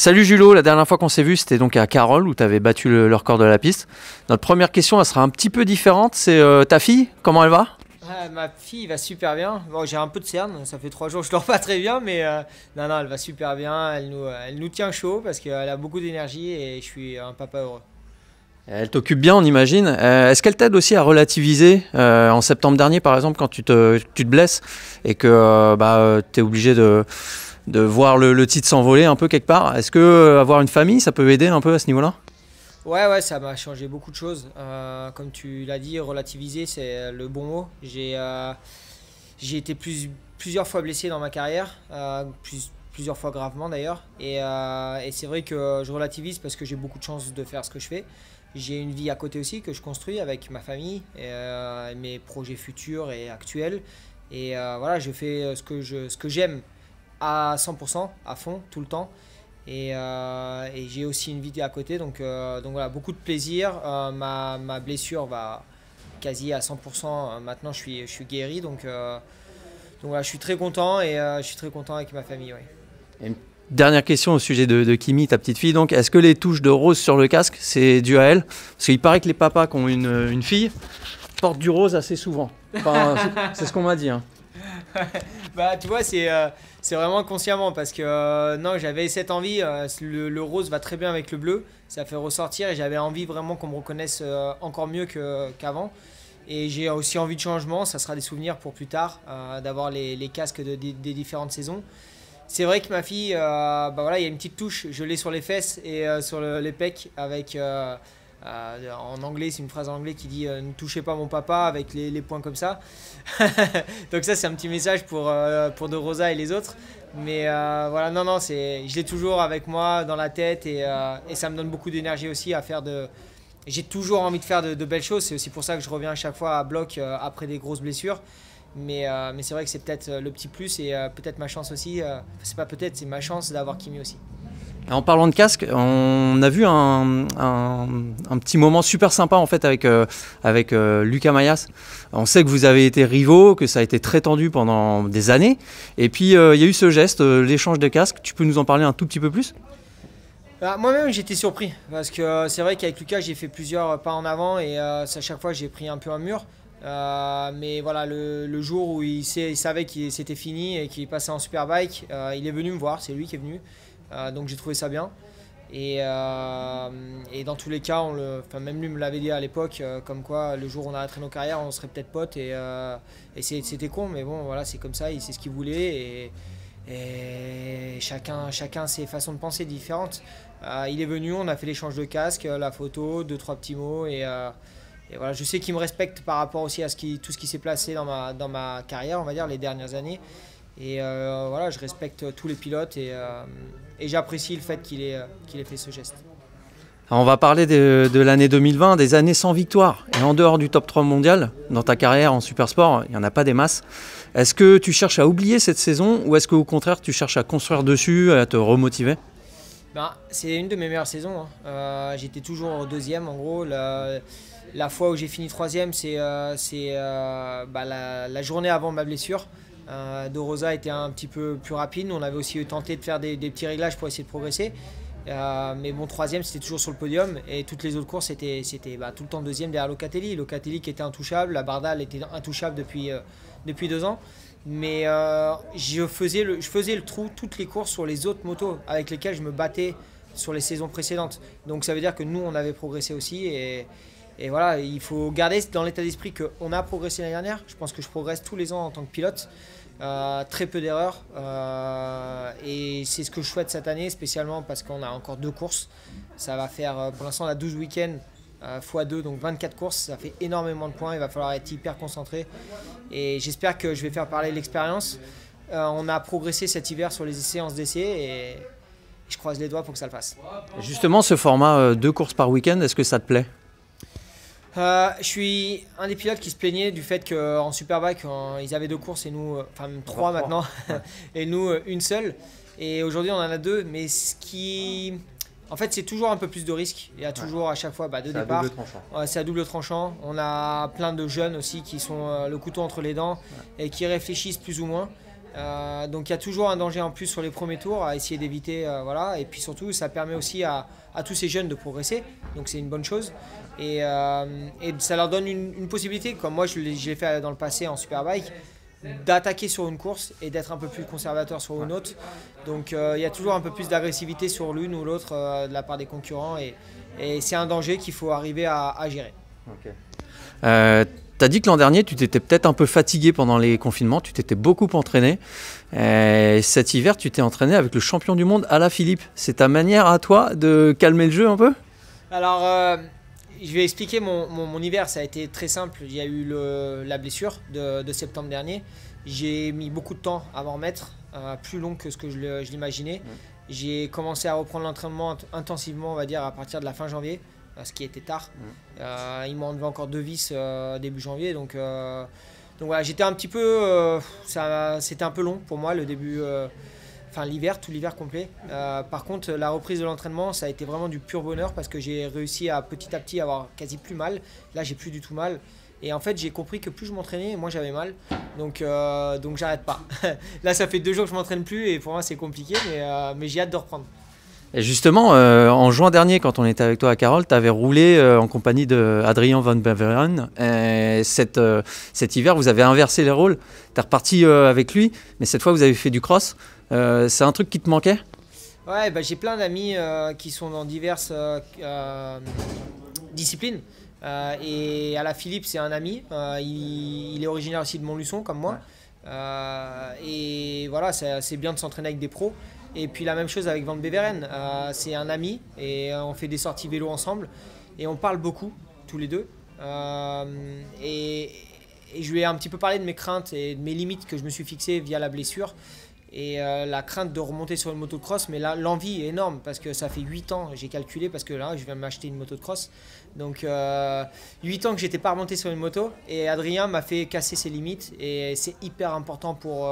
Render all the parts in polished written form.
Salut Julo, la dernière fois qu'on s'est vu, c'était donc à Carole où tu avais battu le record de la piste. Notre première question, elle sera un petit peu différente. C'est ta fille, comment elle va? Ma fille va super bien. Bon, j'ai un peu de cerne, ça fait 3 jours que je dors pas très bien, mais non, elle va super bien. Elle nous tient chaud parce qu'elle a beaucoup d'énergie et je suis un papa heureux. Elle t'occupe bien, on imagine. Est-ce qu'elle t'aide aussi à relativiser en septembre dernier, par exemple, quand tu te blesses et que tu es obligé de voir le titre s'envoler un peu quelque part? Est-ce que avoir une famille, ça peut aider un peu à ce niveau-là? Ouais, ça m'a changé beaucoup de choses. Comme tu l'as dit, relativiser, c'est le bon mot. J'ai été plusieurs fois blessé dans ma carrière, plusieurs fois gravement d'ailleurs. Et c'est vrai que je relativise parce que j'ai beaucoup de chance de faire ce que je fais. J'ai une vie à côté aussi que je construis avec ma famille, et mes projets futurs et actuels. Et voilà, je fais ce que j'aime à 100%, à fond, tout le temps. Et j'ai aussi une vie à côté, donc voilà, beaucoup de plaisir. Ma blessure va quasi à 100%. Maintenant, je suis guéri, donc voilà, je suis très content et je suis très content avec ma famille. Ouais. Et une dernière question au sujet de Kimi, ta petite fille. Donc, est-ce que les touches de rose sur le casque, c'est dû à elle? Parce qu'il paraît que les papas qui ont une fille portent du rose assez souvent. Enfin, c'est ce qu'on m'a dit, hein. Bah, tu vois, c'est vraiment consciemment parce que non, j'avais cette envie. Le rose va très bien avec le bleu, ça fait ressortir et j'avais envie vraiment qu'on me reconnaisse encore mieux qu'avant. Et j'ai aussi envie de changement, ça sera des souvenirs pour plus tard, d'avoir les casques des différentes saisons. C'est vrai que ma fille, voilà, il y a une petite touche, je l'ai sur les fesses et sur les pecs avec. En anglais, c'est une phrase en anglais qui dit ne touchez pas mon papa avec les points comme ça. Donc ça, c'est un petit message pour De Rosa et les autres. Mais voilà, non, je l'ai toujours avec moi dans la tête et ça me donne beaucoup d'énergie aussi à faire de. J'ai toujours envie de faire de belles choses. C'est aussi pour ça que je reviens à chaque fois à bloc après des grosses blessures. Mais c'est vrai que c'est peut-être le petit plus et peut-être ma chance aussi. C'est pas peut-être, c'est ma chance d'avoir Kimi aussi. En parlant de casque, on a vu un petit moment super sympa en fait avec Lucas Mayas. On sait que vous avez été rivaux, que ça a été très tendu pendant des années. Et puis il y a eu ce geste, l'échange de casques. Tu peux nous en parler un tout petit peu plus? Moi-même j'étais surpris parce que c'est vrai qu'avec Lucas j'ai fait plusieurs pas en avant et à chaque fois j'ai pris un peu un mur. Mais voilà, le jour où il savait que c'était fini et qu'il passait en Superbike, il est venu me voir, c'est lui qui est venu. Donc j'ai trouvé ça bien. Et dans tous les cas, même lui me l'avait dit à l'époque, comme quoi le jour où on arrêterait nos carrières, on serait peut-être potes. Et c'était con, mais bon, voilà, c'est comme ça, il sait ce qu'il voulait. Et chacun ses façons de penser différentes. Il est venu, on a fait l'échange de casque, la photo, 2-3 petits mots. Et voilà, je sais qu'il me respecte par rapport aussi à tout ce qui s'est passé dans ma carrière, on va dire, les dernières années. Et voilà, je respecte tous les pilotes et j'apprécie le fait qu'il ait fait ce geste. Alors on va parler de l'année 2020, des années sans victoire. Et en dehors du top 3 mondial, dans ta carrière en supersport, il n'y en a pas des masses. Est-ce que tu cherches à oublier cette saison ou est-ce qu'au contraire tu cherches à construire dessus, à te remotiver? C'est une de mes meilleures saisons, hein. J'étais toujours deuxième en gros. La fois où j'ai fini troisième, c'est la journée avant ma blessure. De Rosa était un petit peu plus rapide. On avait aussi tenté de faire des petits réglages pour essayer de progresser. Mais bon, troisième, c'était toujours sur le podium. Et toutes les autres courses, c'était tout le temps deuxième derrière Locatelli. Locatelli qui était intouchable. La Bardal était intouchable depuis 2 ans. Mais je faisais le trou toutes les courses sur les autres motos avec lesquelles je me battais sur les saisons précédentes. Donc ça veut dire que nous, on avait progressé aussi. Et voilà, il faut garder dans l'état d'esprit qu'on a progressé l'année dernière. Je pense que je progresse tous les ans en tant que pilote. Très peu d'erreurs. Et c'est ce que je souhaite cette année, spécialement parce qu'on a encore 2 courses. Ça va faire, pour l'instant, on a 12 week-ends x2, donc 24 courses. Ça fait énormément de points. Il va falloir être hyper concentré. Et j'espère que je vais faire parler l'expérience. On a progressé cet hiver sur les séances d'essai et je croise les doigts pour que ça le fasse. Justement, ce format 2 courses par week-end, est-ce que ça te plaît? Je suis un des pilotes qui se plaignait du fait qu'en Superbike, ils avaient 2 courses et nous, enfin même 3 maintenant, et nous une seule. Et aujourd'hui on en a 2, mais en fait c'est toujours un peu plus de risques. Il y a toujours à chaque fois 2 départs. C'est à double tranchant. On a plein de jeunes aussi qui sont le couteau entre les dents et qui réfléchissent plus ou moins. Donc il y a toujours un danger en plus sur les premiers tours à essayer d'éviter. Voilà. Et puis surtout, ça permet aussi à tous ces jeunes de progresser. Donc c'est une bonne chose. Et ça leur donne une possibilité, comme moi je l'ai fait dans le passé en Superbike, d'attaquer sur une course et d'être un peu plus conservateur sur une autre. Donc il y a toujours un peu plus d'agressivité sur l'une ou l'autre de la part des concurrents. Et c'est un danger qu'il faut arriver à gérer. Okay. Tu as dit que l'an dernier, tu t'étais peut-être un peu fatigué pendant les confinements, tu t'étais beaucoup entraîné. Cet hiver, tu t'es entraîné avec le champion du monde, Alaphilippe. C'est ta manière à toi de calmer le jeu un peu? Alors, je vais expliquer mon hiver. Ça a été très simple. Il y a eu la blessure de septembre dernier. J'ai mis beaucoup de temps à m'en remettre, plus long que ce que je l'imaginais. J'ai commencé à reprendre l'entraînement intensivement, on va dire, à partir de la fin janvier, ce qui était tard. Il m'en enlevé encore 2 vis début janvier. Donc voilà, j'étais un petit peu... c'était un peu long pour moi, le début... Enfin l'hiver, tout l'hiver complet. Par contre, la reprise de l'entraînement, ça a été vraiment du pur bonheur parce que j'ai réussi à petit avoir quasi plus mal. Là, j'ai plus du tout mal. Et en fait, j'ai compris que plus je m'entraînais, moins j'avais mal. Donc j'arrête pas. Là, ça fait 2 jours que je m'entraîne plus et pour moi, c'est compliqué, mais j'ai hâte de reprendre. Et justement, en juin dernier, quand on était avec toi à Carole, tu avais roulé en compagnie d'Adrien Van Beveren. Cet hiver, vous avez inversé les rôles. Tu es reparti avec lui, mais cette fois, vous avez fait du cross. C'est un truc qui te manquait? Ouais, bah, j'ai plein d'amis qui sont dans diverses disciplines. Et Alaphilippe, c'est un ami. Il est originaire aussi de Montluçon, comme moi. Et voilà, c'est bien de s'entraîner avec des pros. Et puis la même chose avec Van Beveren. C'est un ami et on fait des sorties vélo ensemble. Et on parle beaucoup, tous les deux. Et je lui ai un petit peu parlé de mes craintes et de mes limites que je me suis fixées via la blessure. Et la crainte de remonter sur une moto de cross, mais là l'envie est énorme parce que ça fait 8 ans, j'ai calculé parce que là je viens de m'acheter une moto de cross. Donc 8 ans que j'étais pas remonté sur une moto et Adrien m'a fait casser ses limites et c'est hyper important pour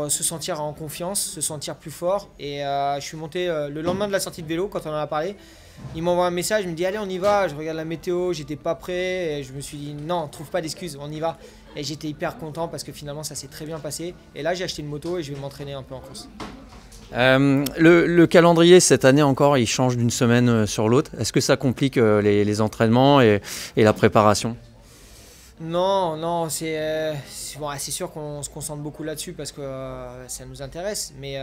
se sentir en confiance, se sentir plus fort. Et je suis monté le lendemain de la sortie de vélo quand on en a parlé. Il m'envoie un message, il me dit allez on y va, je regarde la météo, j'étais pas prêt et je me suis dit non, trouve pas d'excuses, on y va. Et j'étais hyper content parce que finalement ça s'est très bien passé. Et là j'ai acheté une moto et je vais m'entraîner un peu en course. Le calendrier cette année encore, il change d'une semaine sur l'autre. Est-ce que ça complique les entraînements et la préparation? Non, c'est sûr qu'on se concentre beaucoup là-dessus parce que ça nous intéresse. Mais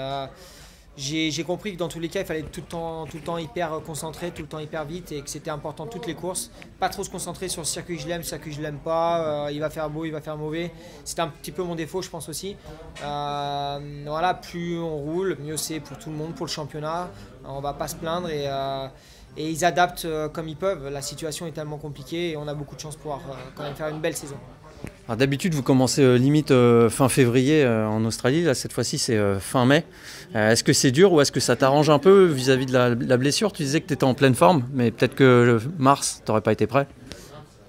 j'ai compris que dans tous les cas, il fallait être tout le temps hyper concentré, tout le temps hyper vite et que c'était important toutes les courses. Pas trop se concentrer sur le circuit que je l'aime, le circuit que je l'aime pas, il va faire beau, il va faire mauvais. C'était un petit peu mon défaut, je pense aussi. Voilà, plus on roule, mieux c'est pour tout le monde, pour le championnat. On va pas se plaindre et ils adaptent comme ils peuvent. La situation est tellement compliquée et on a beaucoup de chance de pouvoir quand même faire une belle saison. D'habitude, vous commencez limite fin février en Australie. Là, cette fois-ci, c'est fin mai. Est-ce que c'est dur ou est-ce que ça t'arrange un peu vis-à-vis de la blessure? Tu disais que tu étais en pleine forme, mais peut-être que mars, tu n'aurais pas été prêt.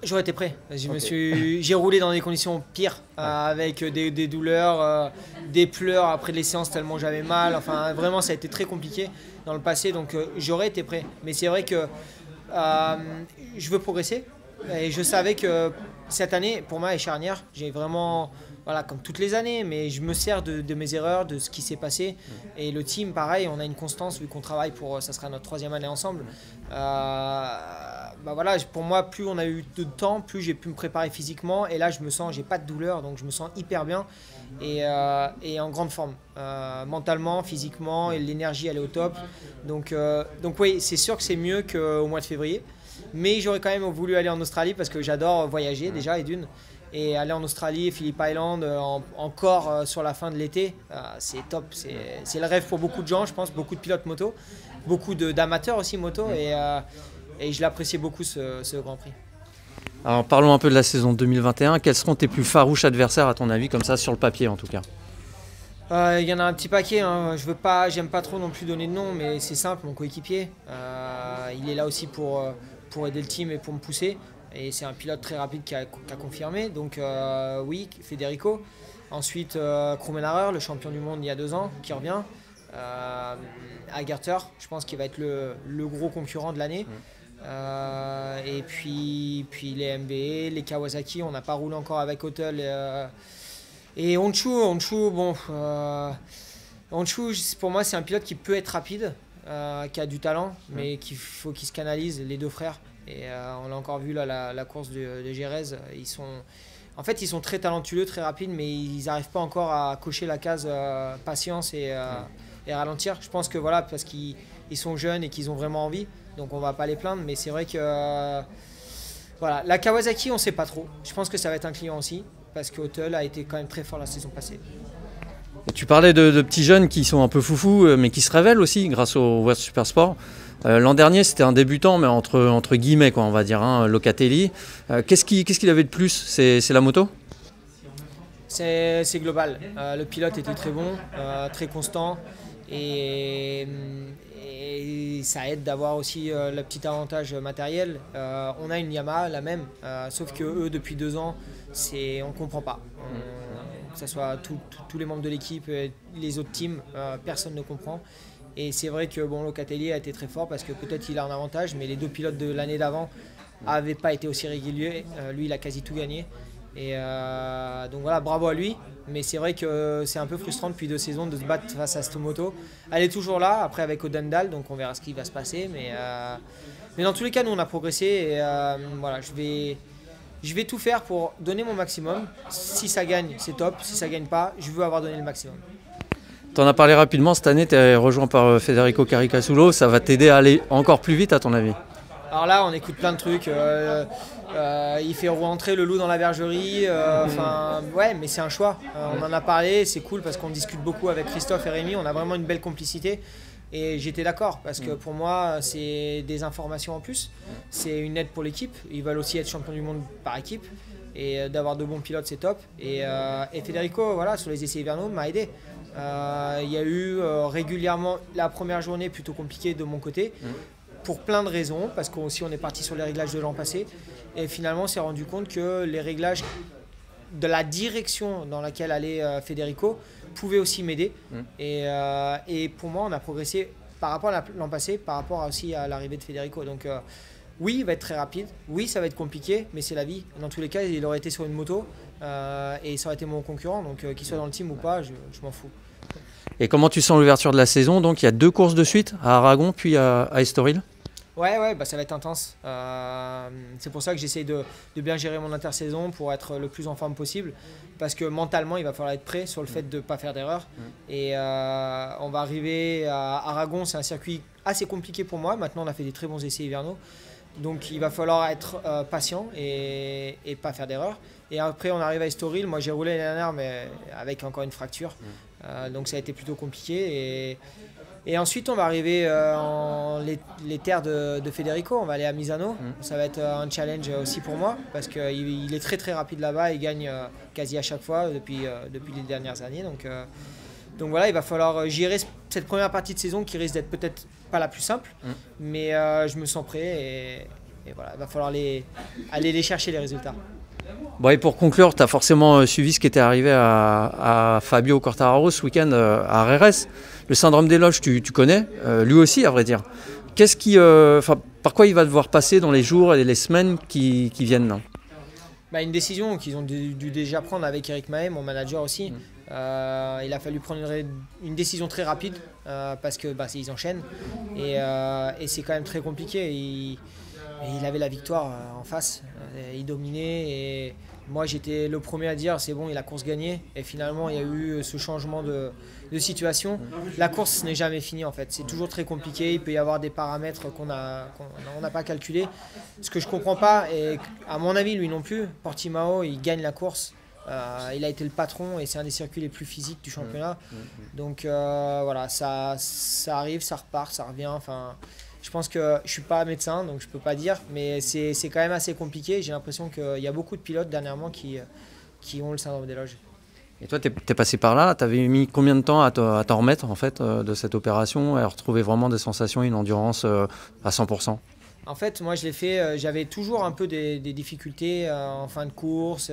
J'aurais été prêt. J'ai roulé dans des conditions pires, avec des douleurs, des pleurs après les séances tellement j'avais mal. Enfin, vraiment, ça a été très compliqué dans le passé, donc j'aurais été prêt. Mais c'est vrai que je veux progresser. Et je savais que cette année, pour moi, est charnière. J'ai vraiment, voilà, comme toutes les années, mais je me sers de mes erreurs, de ce qui s'est passé. Et le team, pareil, on a une constance vu qu'on travaille ça sera notre 3e année ensemble. Voilà, pour moi, plus on a eu de temps, plus j'ai pu me préparer physiquement. Et là, j'ai pas de douleur, donc je me sens hyper bien et en grande forme, mentalement, physiquement, et l'énergie, elle est au top. Donc oui, c'est sûr que c'est mieux qu'au mois de février. Mais j'aurais quand même voulu aller en Australie parce que j'adore voyager déjà et aller en Australie, Phillip Island, encore sur la fin de l'été, c'est top. C'est le rêve pour beaucoup de gens, je pense, beaucoup de pilotes moto, beaucoup d'amateurs aussi moto et je l'appréciais beaucoup ce Grand Prix. Alors parlons un peu de la saison 2021. Quels seront tes plus farouches adversaires à ton avis, comme ça sur le papier en tout cas? Il y en a un petit paquet, hein. J'aime pas trop non plus donner de nom, mais c'est simple, mon coéquipier, il est là aussi pour aider le team et pour me pousser. Et c'est un pilote très rapide qui a confirmé. Donc oui, Federico. Ensuite, Krummenacher, le champion du monde il y a 2 ans, qui revient. Agerter, je pense qu'il va être le gros concurrent de l'année. Et puis les MB, les Kawasaki, on n'a pas roulé encore avec Hotel Et Honshu, bon, Honshu, pour moi, c'est un pilote qui peut être rapide, qui a du talent, mais qu'il faut qu'il se canalise, les deux frères. Et on l'a encore vu là, la course de Jerez. En fait, ils sont très talentueux, très rapides, mais ils n'arrivent pas encore à cocher la case patience et ralentir. Je pense que voilà, parce qu'ils sont jeunes et qu'ils ont vraiment envie, donc on va pas les plaindre. Mais c'est vrai que voilà, la Kawasaki, on ne sait pas trop. Je pense que ça va être un client aussi, parce que Hotel a été quand même très fort la saison passée. Et tu parlais de petits jeunes qui sont un peu foufous, mais qui se révèlent aussi grâce au World Supersport. L'an dernier, c'était un débutant, mais entre guillemets, quoi, on va dire, hein, Locatelli. Qu'est-ce qu'il avait de plus? C'est la moto? C'est global. Le pilote était très bon, très constant. Et ça aide d'avoir aussi le petit avantage matériel. On a une Yamaha, la même, sauf que eux, depuis 2 ans, on ne comprend pas. Que ce soit tous les membres de l'équipe, les autres teams, personne ne comprend. Et c'est vrai que bon, Locatelli a été très fort parce que peut-être il a un avantage, mais les 2 pilotes de l'année d'avant n'avaient pas été aussi réguliers. Lui, il a quasi tout gagné. Et donc voilà, bravo à lui. Mais c'est vrai que c'est un peu frustrant depuis 2 saisons de se battre face à cette moto. Elle est toujours là, après avec Odendal, donc on verra ce qui va se passer. Mais dans tous les cas, nous on a progressé. Et voilà, je vais tout faire pour donner mon maximum. Si ça gagne, c'est top. Si ça gagne pas, je veux avoir donné le maximum. Tu en as parlé rapidement, cette année, tu es rejoint par Federico Caricasulo. Ça va t'aider à aller encore plus vite, à ton avis? Alors là, on écoute plein de trucs. Il fait rentrer le loup dans la bergerie. Ouais, mais c'est un choix. On en a parlé, c'est cool parce qu'on discute beaucoup avec Christophe et Rémi. On a vraiment une belle complicité. Et j'étais d'accord parce que pour moi, c'est des informations en plus. C'est une aide pour l'équipe. Ils veulent aussi être champions du monde par équipe. Et d'avoir de bons pilotes, c'est top. Et Federico, voilà, sur les essais hivernaux, m'a aidé. Il y a eu régulièrement la première journée plutôt compliquée de mon côté. Pour plein de raisons, parce qu'aussi on est parti sur les réglages de l'an passé et finalement on s'est rendu compte que les réglages de la direction dans laquelle allait Federico pouvaient aussi m'aider et pour moi on a progressé par rapport à l'an passé, par rapport aussi à l'arrivée de Federico. Donc oui, il va être très rapide, oui ça va être compliqué, mais c'est la vie. Dans tous les cas, il aurait été sur une moto et ça aurait été mon concurrent, donc qu'il soit dans le team ou pas, je m'en fous. Et comment tu sens l'ouverture de la saison? Donc il y a 2 courses de suite, à Aragon puis à Estoril. Ouais, bah ça va être intense. C'est pour ça que j'essaye de bien gérer mon intersaison pour être le plus en forme possible. Parce que mentalement, il va falloir être prêt sur le fait de ne pas faire d'erreur. Et on va arriver à Aragon, c'est un circuit assez compliqué pour moi. Maintenant, on a fait des très bons essais hivernaux. Donc il va falloir être patient et pas faire d'erreur. Et après, on arrive à Estoril. Moi, j'ai roulé l'année dernière, mais avec encore une fracture. Donc ça a été plutôt compliqué. Et ensuite, on va arriver en les terres de Federico. On va aller à Misano. Ça va être un challenge aussi pour moi parce qu'il est très très rapide là-bas. Il gagne quasi à chaque fois depuis les dernières années. Donc voilà, il va falloir gérer cette première partie de saison qui risque d'être peut-être pas la plus simple. Mais je me sens prêt et voilà, il va falloir aller les chercher les résultats. Bon, et pour conclure, tu as forcément suivi ce qui était arrivé à Fabio Quartararo ce week-end à RRS. Le syndrome des loges, tu connais, lui aussi à vrai dire. Par quoi il va devoir passer dans les jours et les semaines qui viennent là? Une décision qu'ils ont dû déjà prendre avec Eric Mahé, mon manager aussi. Il a fallu prendre une décision très rapide parce que ils enchaînent et c'est quand même très compliqué. Il avait la victoire en face, il dominait et moi j'étais le premier à dire c'est bon, il a course gagnée et finalement il y a eu ce changement de situation. La course n'est jamais finie en fait, c'est toujours très compliqué, il peut y avoir des paramètres qu'on n'a pas calculés. Ce que je ne comprends pas et à mon avis lui non plus, Portimao il gagne la course. Il a été le patron et c'est un des circuits les plus physiques du championnat. Donc voilà, ça arrive, ça repart, ça revient. Je pense que je ne suis pas médecin, donc je ne peux pas dire, mais c'est quand même assez compliqué. J'ai l'impression qu'il y a beaucoup de pilotes dernièrement qui ont le syndrome des loges. Et toi, tu es passé par là, tu avais mis combien de temps à t'en remettre en fait, de cette opération et à retrouver vraiment des sensations, une endurance à 100%? En fait, moi je l'ai fait, j'avais toujours un peu des difficultés en fin de course.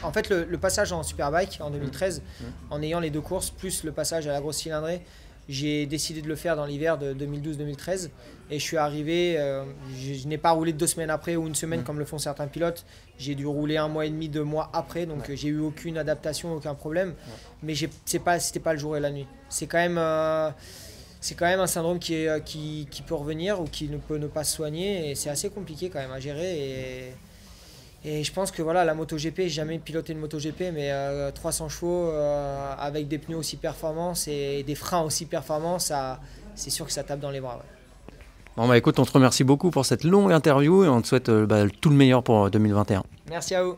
En fait, le passage en Superbike en 2013, en ayant les 2 courses, plus le passage à la grosse cylindrée, J'ai décidé de le faire dans l'hiver de 2012-2013 et je suis arrivé, je n'ai pas roulé 2 semaines après ou une semaine comme le font certains pilotes. J'ai dû rouler 1 mois et demi, 2 mois après, donc j'ai eu aucune adaptation, aucun problème. Mais c'était pas le jour et la nuit. C'est quand même un syndrome qui peut revenir ou qui ne peut ne pas se soigner et c'est assez compliqué quand même à gérer. Et je pense que voilà, la MotoGP, j'ai jamais piloté une MotoGP, mais 300 chevaux avec des pneus aussi performants et des freins aussi performants, c'est sûr que ça tape dans les bras. Ouais. Bon bah écoute, on te remercie beaucoup pour cette longue interview et on te souhaite tout le meilleur pour 2021. Merci à vous.